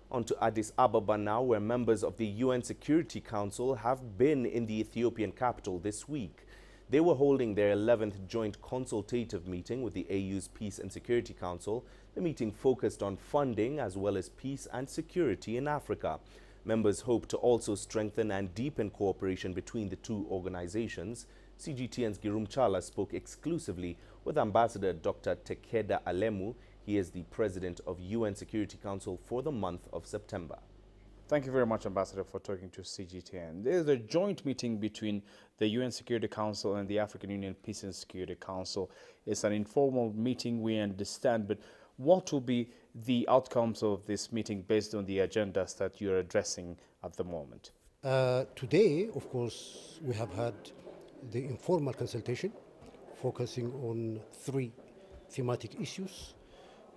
On to Addis Ababa now, where members of the UN Security Council have been in the Ethiopian capital this week. They were holding their 11th joint consultative meeting with the AU's Peace and Security Council. The meeting focused on funding as well as peace and security in Africa. Members hope to also strengthen and deepen cooperation between the two organizations. CGTN'S Girum Chala spoke exclusively with Ambassador Dr Tekeda Alemu. He is the President of UN Security Council for the month of September. Thank you very much, Ambassador, for talking to CGTN. There is a joint meeting between the UN Security Council and the African Union Peace and Security Council. It's an informal meeting, we understand, but what will be the outcomes of this meeting based on the agendas that you're addressing at the moment? Today, of course, we have had the informal consultation focusing on three thematic issues.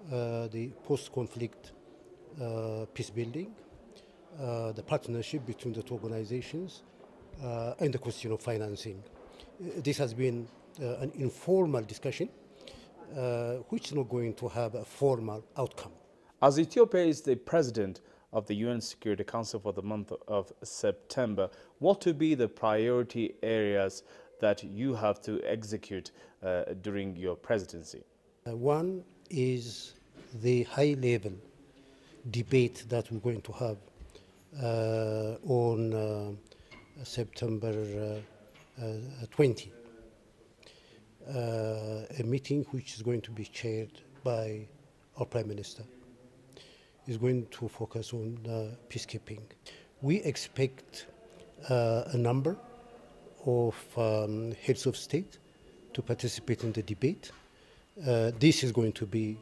The post-conflict peace building, the partnership between the two organizations, and the question of financing. This has been an informal discussion which is not going to have a formal outcome. As Ethiopia is the president of the UN Security Council for the month of September, what will be the priority areas that you have to execute during your presidency? One is the high-level debate that we're going to have on September 20. A meeting which is going to be chaired by our Prime Minister. Is going to focus on peacekeeping. We expect a number of heads of state to participate in the debate. This is going to be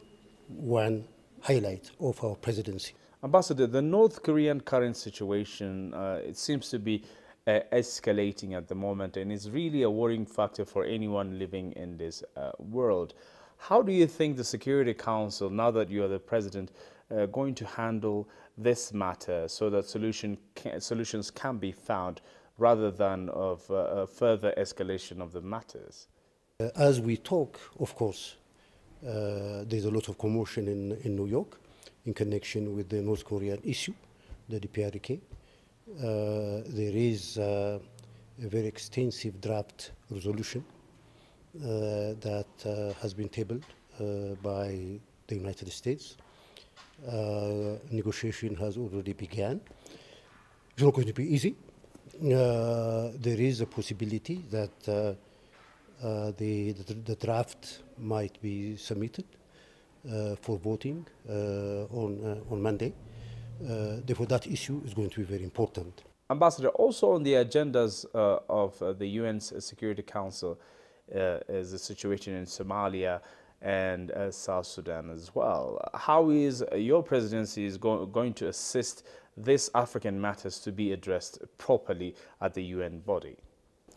one highlight of our presidency. Ambassador, the North Korean current situation, it seems to be escalating at the moment, and is really a worrying factor for anyone living in this world. How do you think the Security Council, now that you are the president, going to handle this matter so that solutions can be found rather than of further escalation of the matters? As we talk, of course, there's a lot of commotion in New York in connection with the North Korean issue, the DPRK. There is a very extensive draft resolution that has been tabled by the United States. Negotiation has already begun. It's not going to be easy. There is a possibility that the draft might be submitted for voting on Monday. Therefore, that issue is going to be very important. Ambassador, also on the agendas of the UN's Security Council is the situation in Somalia and South Sudan as well. How is your presidency going to assist these African matters to be addressed properly at the UN body?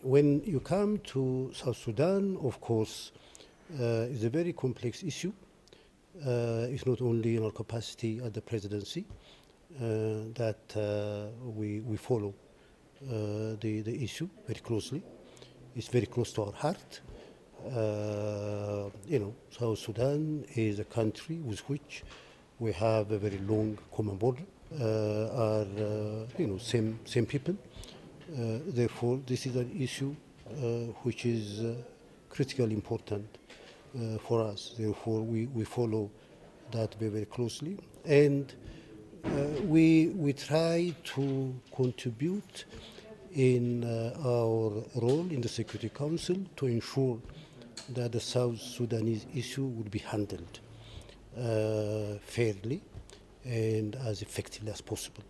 When you come to South Sudan, of course, it's a very complex issue. It's not only in our capacity at the presidency that we follow the issue very closely. It's very close to our heart. South Sudan is a country with which we have a very long common border. Same people. Therefore, this is an issue which is critically important for us. Therefore, we follow that very closely, and we try to contribute in our role in the Security Council to ensure that the South Sudanese issue would be handled fairly and as effectively as possible.